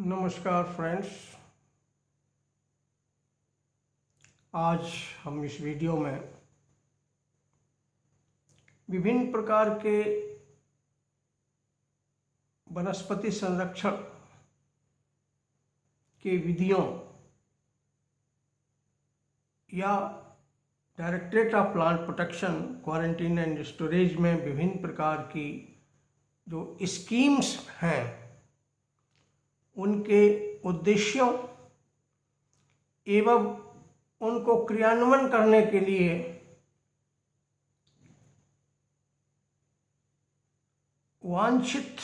नमस्कार फ्रेंड्स। आज हम इस वीडियो में विभिन्न प्रकार के वनस्पति संरक्षण के विधियों या directorate of plant protection, quarantine and storage में विभिन्न प्रकार की जो स्कीम्स हैं उनके उद्देश्यों एवं उनको क्रियान्वयन करने के लिए वांछित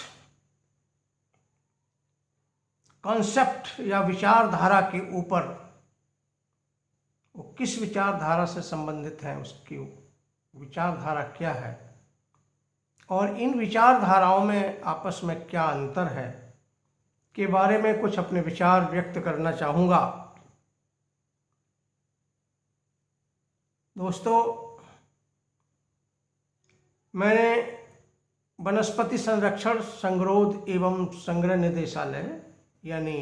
कॉन्सेप्ट या विचारधारा के ऊपर वो किस विचारधारा से संबंधित है, उसकी विचारधारा क्या है और इन विचारधाराओं में आपस में क्या अंतर है के बारे में कुछ अपने विचार व्यक्त करना चाहूँगा। दोस्तों, मैंने वनस्पति संरक्षण, संगरोध एवं संग्रह निदेशालय यानी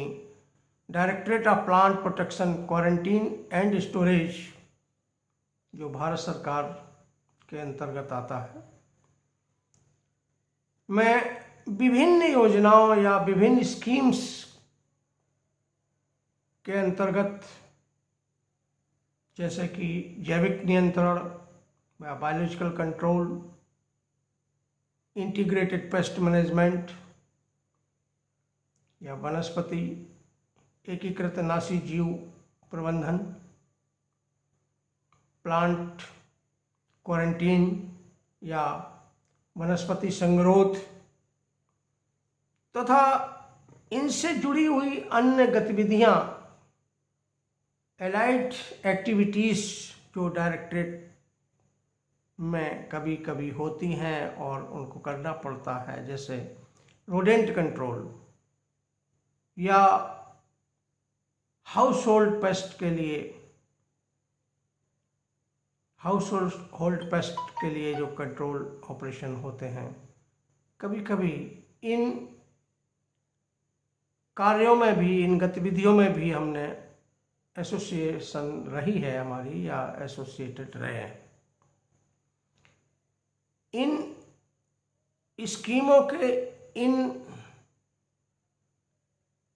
directorate of plant protection, quarantine and storage जो भारत सरकार के अंतर्गत आता है, मैं विभिन्न योजनाओं या विभिन्न स्कीम्स के अंतर्गत जैसे कि जैविक नियंत्रण या biological control, integrated pest management या वनस्पति एकीकृत नाशी जीव प्रबंधन, प्लांट क्वारंटीन या वनस्पति संगरोध तथा इनसे जुड़ी हुई अन्य गतिविधियां, एलाइड एक्टिविटीज़ जो डायरेक्टरेट में कभी कभी होती हैं और उनको करना पड़ता है, जैसे रोडेंट कंट्रोल या हाउस होल्ड पेस्ट के लिए जो कंट्रोल ऑपरेशन होते हैं। कभी कभी इन कार्यों में भी, इन गतिविधियों में भी हमने एसोसिएशन रही है हमारी या एसोसिएटेड रहे हैं। इन स्कीमों के, इन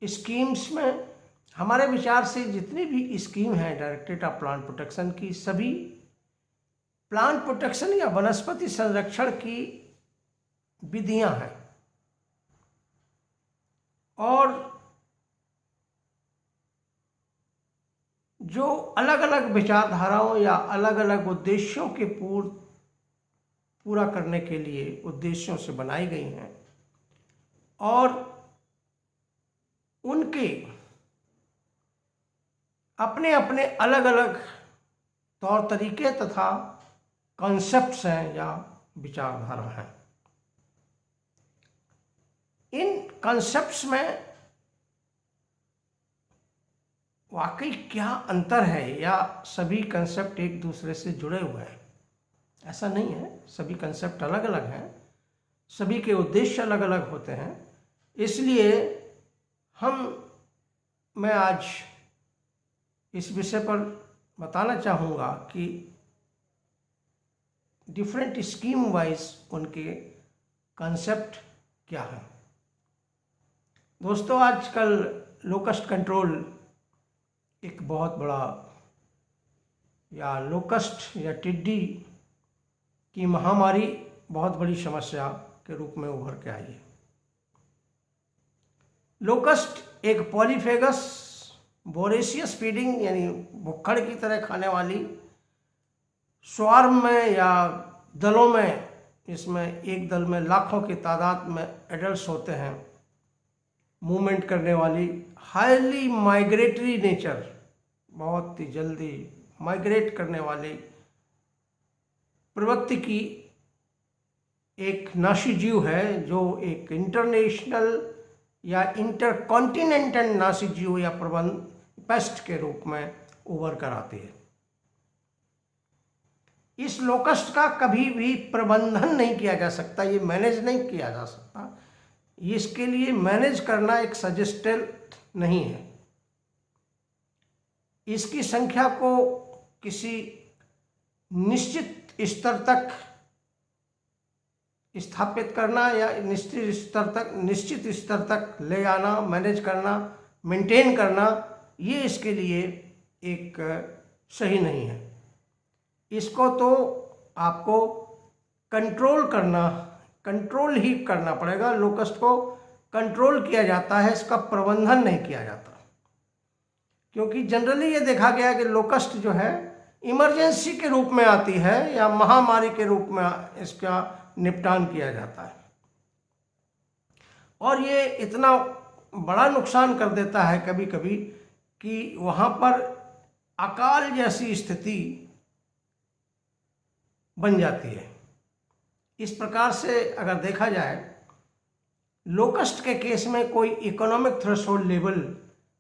स्कीम्स में हमारे विचार से जितनी भी स्कीम है डायरेक्टरेट ऑफ प्लांट प्रोटेक्शन की, सभी प्लांट प्रोटेक्शन या वनस्पति संरक्षण की विधियां हैं और जो अलग अलग विचारधाराओं या अलग अलग उद्देश्यों के पूरा करने के लिए उद्देश्यों से बनाई गई हैं और उनके अपने अपने अलग अलग तौर तरीके तथा कॉन्सेप्ट्स हैं या विचारधारा हैं। इन कॉन्सेप्ट्स में वाकई क्या अंतर है या सभी कंसेप्ट एक दूसरे से जुड़े हुए हैं? ऐसा नहीं है, सभी कंसेप्ट अलग अलग हैं, सभी के उद्देश्य अलग अलग होते हैं। इसलिए मैं आज इस विषय पर बताना चाहूँगा कि डिफरेंट स्कीम वाइज उनके कंसेप्ट क्या हैं। दोस्तों, आजकल लोकस्ट कंट्रोल एक बहुत बड़ा, या लोकस्ट या टिड्डी की महामारी बहुत बड़ी समस्या के रूप में उभर के आई है। लोकस्ट एक पॉलीफेगस वोरेशियस फीडिंग यानी भुक्खड़ की तरह खाने वाली, स्वार्म में या दलों में, इसमें एक दल में लाखों की तादाद में एडल्ट्स होते हैं, मूवमेंट करने वाली, हाईली माइग्रेटरी नेचर, बहुत ही जल्दी माइग्रेट करने वाली प्रवृत्ति की एक नाशी जीव है जो एक इंटरनेशनल या इंटरकॉन्टिनेंटल नाशी जीव या पेस्ट के रूप में उभर कर आती है। इस लोकस्ट का कभी भी प्रबंधन नहीं किया जा सकता, ये मैनेज नहीं किया जा सकता। इसके लिए मैनेज करना एक सजेस्टेड नहीं है। इसकी संख्या को किसी निश्चित स्तर तक स्थापित करना या निश्चित स्तर तक ले आना, मैनेज करना, मेंटेन करना, ये इसके लिए एक सही नहीं है। इसको तो आपको कंट्रोल ही करना पड़ेगा। लोकस्ट को कंट्रोल किया जाता है, इसका प्रबंधन नहीं किया जाता, क्योंकि जनरली ये देखा गया कि लोकस्ट जो है इमरजेंसी के रूप में आती है या महामारी के रूप में इसका निपटान किया जाता है, और ये इतना बड़ा नुकसान कर देता है कभी कभी कि वहाँ पर अकाल जैसी स्थिति बन जाती है। इस प्रकार से अगर देखा जाए, लोकस्ट के केस में कोई इकोनॉमिक थ्रेशोल्ड लेवल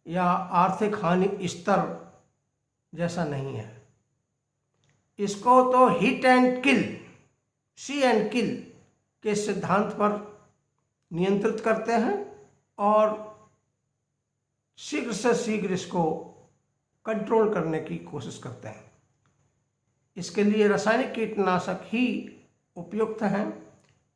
या आर्थिक हानि स्तर जैसा नहीं है। इसको तो hit and kill, see and kill के सिद्धांत पर नियंत्रित करते हैं और शीघ्र से शीघ्र इसको कंट्रोल करने की कोशिश करते हैं। इसके लिए रासायनिक कीटनाशक ही उपयुक्त हैं।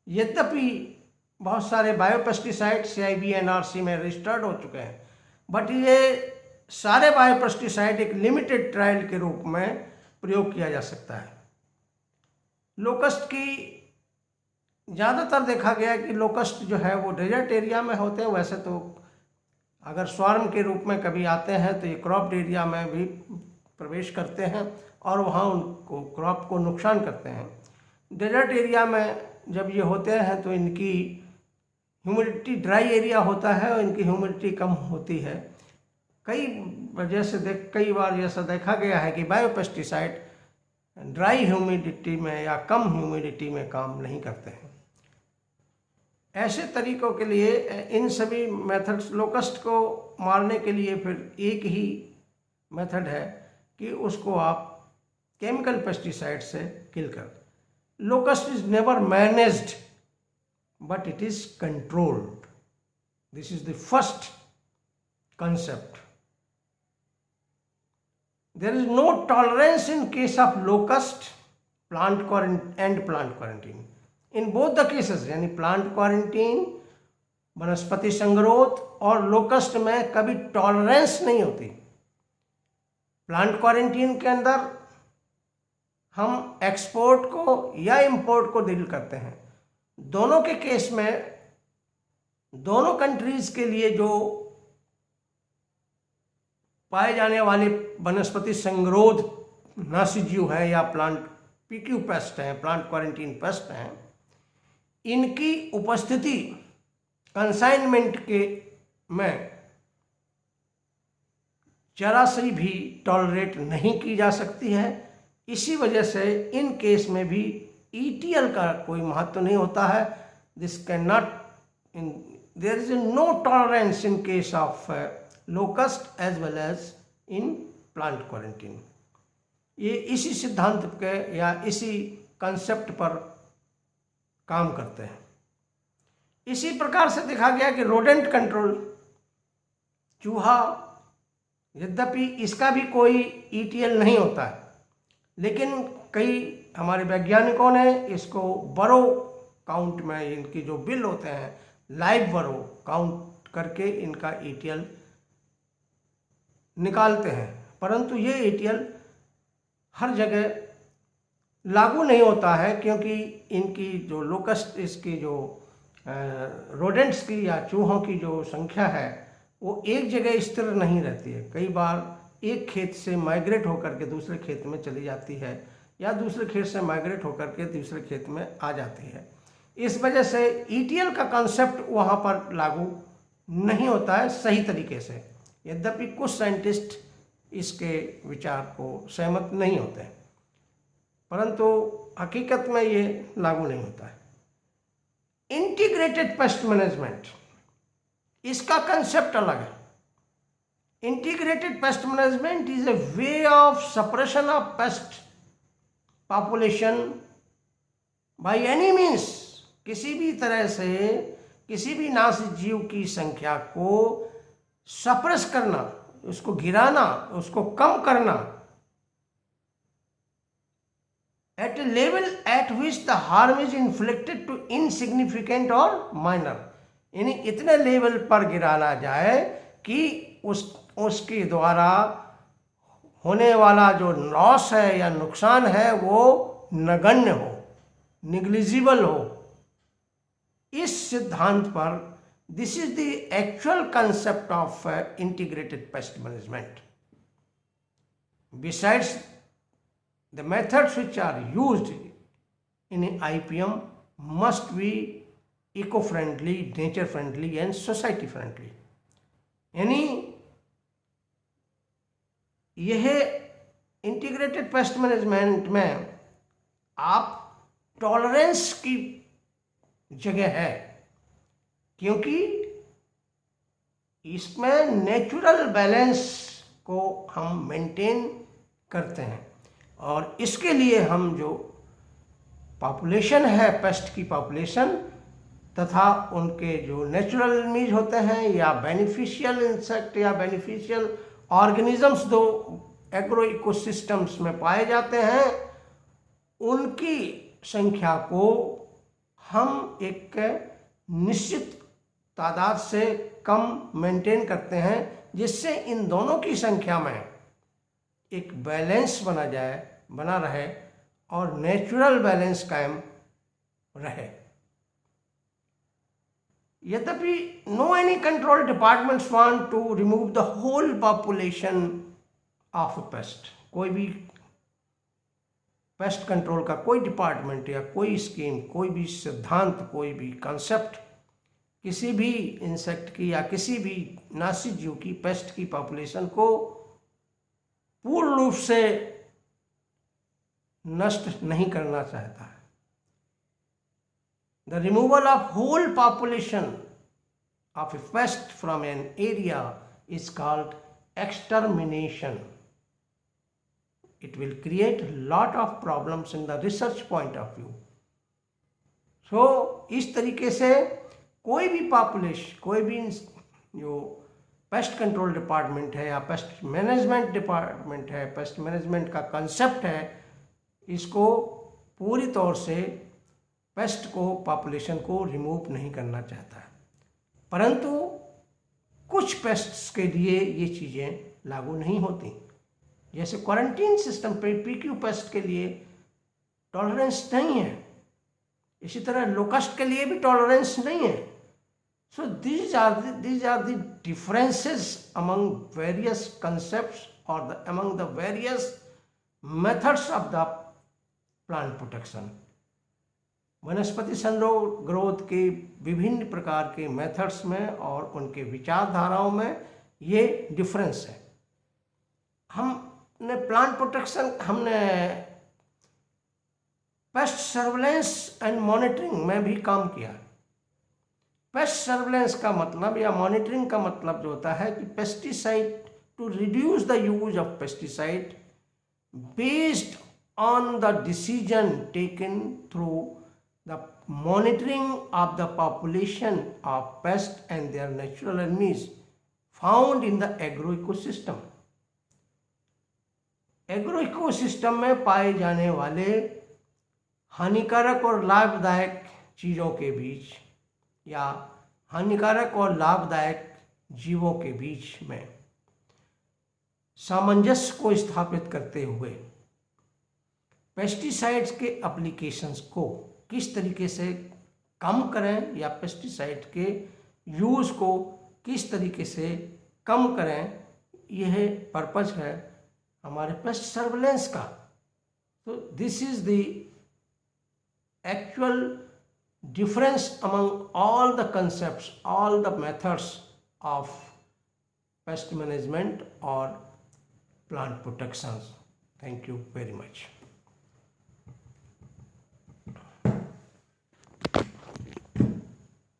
यद्यपि बहुत सारे बायोपेस्टिसाइड्स CIB/NRC में रजिस्टर्ड हो चुके हैं, बट ये सारे बायोपेस्टिसाइड एक लिमिटेड ट्रायल के रूप में प्रयोग किया जा सकता है। लोकस्ट की ज़्यादातर देखा गया है कि लोकस्ट जो है वो डेजर्ट एरिया में होते हैं। वैसे तो अगर स्वार्म के रूप में कभी आते हैं तो ये क्रॉप्ड एरिया में भी प्रवेश करते हैं और वहाँ उनको क्रॉप को नुकसान करते हैं। डेजर्ट एरिया में जब ये होते हैं तो इनकी ह्यूमिडिटी, ड्राई एरिया होता है और इनकी ह्यूमिडिटी कम होती है। कई बार ऐसा देखा गया है कि बायोपेस्टिसाइड ड्राई ह्यूमिडिटी में या कम ह्यूमिडिटी में काम नहीं करते हैं। ऐसे तरीकों के लिए इन सभी मेथड्स, लोकस्ट को मारने के लिए फिर एक ही मेथड है कि उसको आप केमिकल पेस्टिसाइड से किल कर। Locust is never managed but it is controlled. This is the first concept. There is no tolerance in case of locust, plant quarantine. In both the cases, यानी प्लांट क्वारंटीन, वनस्पति संग्रोध और locust में कभी tolerance नहीं होती। Plant quarantine के अंदर हम एक्सपोर्ट को या इंपोर्ट को डील करते हैं। दोनों के केस में दोनों कंट्रीज के लिए जो पाए जाने वाले वनस्पति संग्रोध नासी जीव हैं या प्लांट PQ पेस्ट हैं, प्लांट क्वारंटीन पेस्ट हैं, इनकी उपस्थिति कंसाइनमेंट के में जरा सी भी टॉलरेट नहीं की जा सकती है। इसी वजह से इन केस में भी ETL का कोई महत्व नहीं होता है। This can not, there is no tolerance in case of locust as well as in plant quarantine. ये इसी सिद्धांत के या इसी कंसेप्ट पर काम करते हैं। इसी प्रकार से देखा गया कि रोडेंट कंट्रोल, चूहा, यद्यपि इसका भी कोई ETL नहीं होता है, लेकिन कई हमारे वैज्ञानिकों ने इसको बरो काउंट में, इनकी जो बिल होते हैं लाइव बरो काउंट करके इनका ETL निकालते हैं। परंतु ये ETL हर जगह लागू नहीं होता है, क्योंकि इनकी जो लोकस्ट, इसकी जो रोडेंट्स की या चूहों की जो संख्या है वो एक जगह स्थिर नहीं रहती है। कई बार एक खेत से माइग्रेट होकर के दूसरे खेत में चली जाती है या दूसरे खेत से माइग्रेट होकर के दूसरे खेत में आ जाती है। इस वजह से ETL का कंसेप्ट वहाँ पर लागू नहीं होता है सही तरीके से। यद्यपि कुछ साइंटिस्ट इसके विचार को सहमत नहीं होते हैं, परंतु हकीकत में ये लागू नहीं होता है। इंटीग्रेटेड पेस्ट मैनेजमेंट, इसका कंसेप्ट अलग है। Integrated pest management is a way of suppression of paste population by any means. किसी भी तरह से किसी भी नाश जीव की संख्या को सप्रेस करना, उसको गिराना, उसको कम करना, at a level at which the harm is inflicted to insignificant और माइनर, यानी इतने लेवल पर गिराना जाए कि उसके द्वारा होने वाला जो लॉस है या नुकसान है वो नगण्य हो, निग्लिजिबल हो। इस सिद्धांत पर this is the actual concept of integrated pest management. Besides the methods which are used in IPM must be eco-friendly, nature-friendly and society-friendly। यानी यह इंटीग्रेटेड पेस्ट मैनेजमेंट में आप टॉलरेंस की जगह है, क्योंकि इसमें नेचुरल बैलेंस को हम मेंटेन करते हैं और इसके लिए हम जो पॉपुलेशन है, पेस्ट की पॉपुलेशन तथा उनके जो नेचुरल एनिमीज होते हैं या बेनिफिशियल इंसेक्ट या बेनिफिशियल ऑर्गेनिजम्स जो एग्रो इकोसिस्टम्स में पाए जाते हैं, उनकी संख्या को हम एक निश्चित तादाद से कम मेंटेन करते हैं, जिससे इन दोनों की संख्या में एक बैलेंस बना रहे और नेचुरल बैलेंस कायम रहे। यद्यपि no any control departments want to remove the whole population of pest. कोई भी पेस्ट कंट्रोल का कोई डिपार्टमेंट या कोई स्कीम, कोई भी सिद्धांत, कोई भी कॉन्सेप्ट किसी भी इंसेक्ट की या किसी भी नासी जीव की, पेस्ट की पॉपुलेशन को पूर्ण रूप से नष्ट नहीं करना चाहता है। The removal of whole population of a pest from an area is called extermination. It will create lot of problems in the research point of view. So इस तरीके से कोई भी पॉपुलेशन, कोई भी जो पेस्ट कंट्रोल डिपार्टमेंट है या पेस्ट मैनेजमेंट डिपार्टमेंट है, पेस्ट मैनेजमेंट का कंसेप्ट है, इसको पूरी तौर से पेस्ट को, पॉपुलेशन को रिमूव नहीं करना चाहता है। परंतु कुछ पेस्ट्स के लिए ये चीज़ें लागू नहीं होती। जैसे क्वारंटीन सिस्टम पे पीक्यू पेस्ट के लिए टॉलरेंस नहीं है, इसी तरह लोकस्ट के लिए भी टॉलरेंस नहीं है। So these are the differences among various concepts or among the various methods of the plant protection। वनस्पति संरोध ग्रोथ के विभिन्न प्रकार के मेथड्स में और उनके विचारधाराओं में ये डिफरेंस है। हमने प्लांट प्रोटेक्शन, हमने पेस्ट सर्वेलेंस एंड मॉनिटरिंग में भी काम किया। पेस्ट सर्वेलेंस का मतलब या मॉनिटरिंग का मतलब जो होता है कि pesticide, to reduce the use of pesticide based on the decision taken through the monitoring of the population of pest and their natural enemies found in the agro ecosystem. Agro ecosystem में पाए जाने वाले हानिकारक और लाभदायक चीज़ों के बीच या हानिकारक और लाभदायक जीवों के बीच में सामंजस्य को स्थापित करते हुए पेस्टिसाइड्स के एप्लीकेशंस को किस तरीके से कम करें या पेस्टिसाइड के यूज़ को किस तरीके से कम करें, यह पर्पज है हमारे पेस्ट सर्वेलेंस का। तो this is the actual difference among all the concepts, all the methods of pest management or plant protections. Thank you very much.